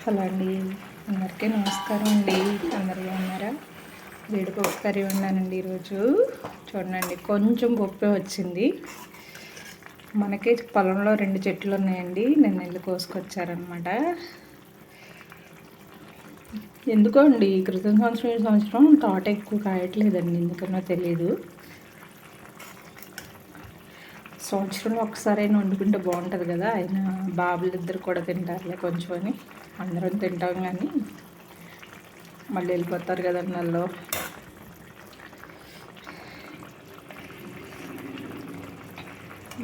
Hello అండి, అందరికీ నమస్కారం అండి. అందరూ ఉన్నారా? జీడిపప్పు కర్రీ ఉన్నానండి ఈరోజు. చూడండి, కొంచెం పప్పు వచ్చింది. మనకి పొలంలో 2 చెట్లు ఉన్నాయండి. నేను వెళ్ళి కోసుకొచ్చారనమాట. ఎందుకో అండి క్రితం సంవత్సరం ఈ సంవత్సరం తోట ఎక్కువ కాయట్లేదండి, ఎందుకన్నా తెలియదు. సంవత్సరంలో ఒకసారైనా వండుకుంటే బాగుంటుంది కదా. ఆయన బాబులు ఇద్దరు కూడా తింటారులే కొంచెం అని అందరం తింటాం, కానీ మళ్ళీ వెళ్ళిపోతారు కదా నెలలో.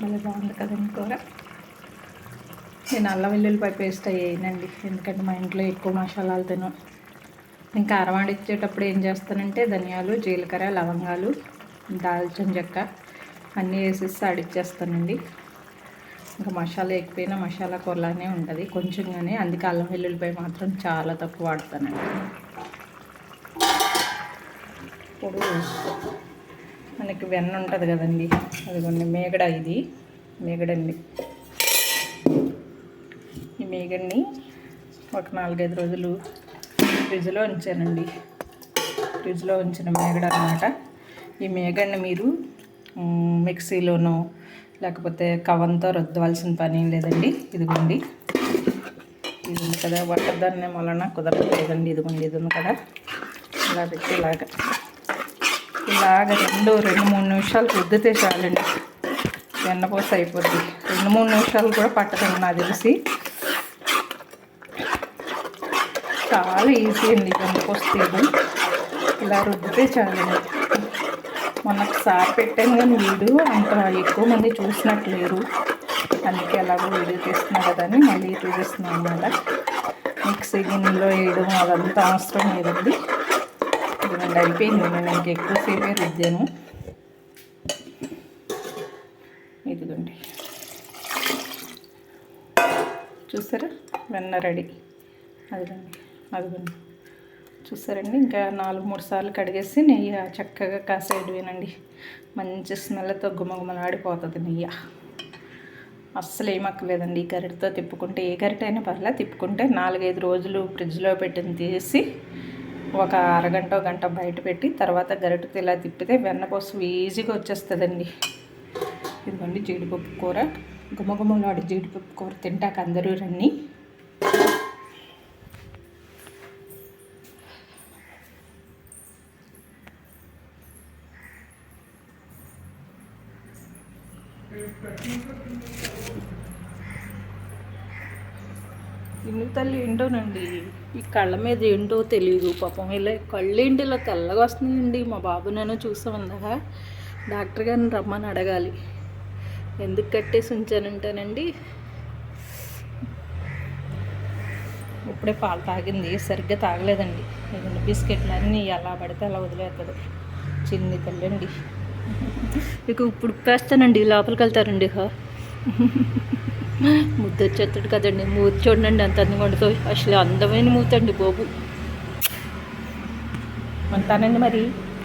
మళ్ళీ బాగుంది కదండి కూర. నేను అల్లం వెల్లుల్లిపాయ పేస్ట్ అయ్యానండి, ఎందుకంటే మా ఇంట్లో ఎక్కువ మసాలాలు తినం. నేను కారం ఆడిచ్చేటప్పుడు ఏం చేస్తానంటే ధనియాలు, జీలకర్ర, లవంగాలు, దాల్చిన చెక్క అన్నీ వేసేసి ఆడిచ్చేస్తానండి. ఇంకా మసాలా ఎక్కిపోయినా మసాలా కూరలానే ఉంటుంది కొంచెంగానే. అందుకే అల్లం వెల్లుల్లిపాయ మాత్రం చాలా తక్కువ వాడతానండి. ఇప్పుడు మనకి వెన్న ఉంటుంది కదండి, అదిగోండి మేగడ. ఇది మేగడండి. ఈ మేగడ్ని ఒక 4-5 రోజులు ఫ్రిడ్జ్లో ఉంచానండి. ఫ్రిడ్జ్లో ఉంచిన మేగడ అనమాట. ఈ మేగడ్ని మీరు మిక్సీలోనో లేకపోతే కవంతో రుద్దవలసిన పని ఏం లేదండి. ఇదిగోండి, ఇది ఉంది కదా, వట్టదాన్ని వలన కుదరలేదండి. ఇదిగోండి, ఇది ఉంది కదా, ఇలా పెట్టి ఇలాగ 2-3 నిమిషాలు రుద్దితే చాలండి, వెన్నపూస అయిపోద్ది. 2-3 నిమిషాలు కూడా పట్టదండి నాకు తెలిసి. చాలా ఈజీ అండి వెన్నపూస తీయడం. ఇలా రుద్దితే చాలండి. మొన్నొకసారి పెట్టాను కానీ వీడియో అంత ఎక్కువ మంది చూసినట్లేరు, అందుకే ఎలాగో వీడియో తీస్తున్నా కదా అని మళ్ళీ చూపిస్తున్నాను అన్నమాట. మిక్సీ గిన్నెలో వేయడం అదంతా అవసరం లేదండి. ఇదిగోండి అయిపోయింది. నేను ఇంక ఎక్కువసేపే రుద్దాను. ఇదిగోండి, చూసారా, వెన్న రెడీ. అదిగోండి చూసారండి. ఇంకా 4-3 సార్లు కడిగేసి నెయ్యి చక్కగా కాసేయడమేనండి. మంచి స్మెల్తో గుమగుమలాడిపోతుంది నెయ్యి. అస్సలు ఏమక్కర్లేదండి. ఈ గరిటతో తిప్పుకుంటే, ఏ గరిట అయినా పర్లేదు, తిప్పుకుంటే 4-5 రోజులు ఫ్రిడ్జ్లో పెట్టిన తీసి ఒక అరగంట గంట బయట పెట్టి తర్వాత గరిటతో ఇలా తిప్పితే వెన్నపూస ఈజీగా వచ్చేస్తుందండి. ఇదిగోండి జీడిపప్పు కూర, గుమగుమలాడి జీడిపప్పు కూర తింటాక అందరూ రండి. ఎందుకు తల్లి ఏంటోనండి, ఈ కళ్ళ మీద ఏంటో తెలియదు పాపం. ఇలా కళ్ళేంటి ఇలా తెల్లగా వస్తున్నాయండి. మా బాబు నేను చూసామన్నాక డాక్టర్ గారిని రమ్మని అడగాలి. ఎందుకు కట్టేసి ఉంచానంటేనండి, ఇప్పుడే పాలు తాగింది, సరిగ్గా తాగలేదండి. ఏదైనా బిస్కెట్లు అన్నీ ఎలా పడితే అలా వదిలేస్తుంది. చిన్ని తల్లండి. ఇక ఇప్పుడు ఉప్పేస్తానండి, లోపలికి వెళ్తారండి. ముద్దు వచ్చేస్తాడు కదండి. మూతి చూడండి ఎంత అందంగా ఉంటుంది. అసలు అందమైన మూతండి బాబు. అంతానండి మరి.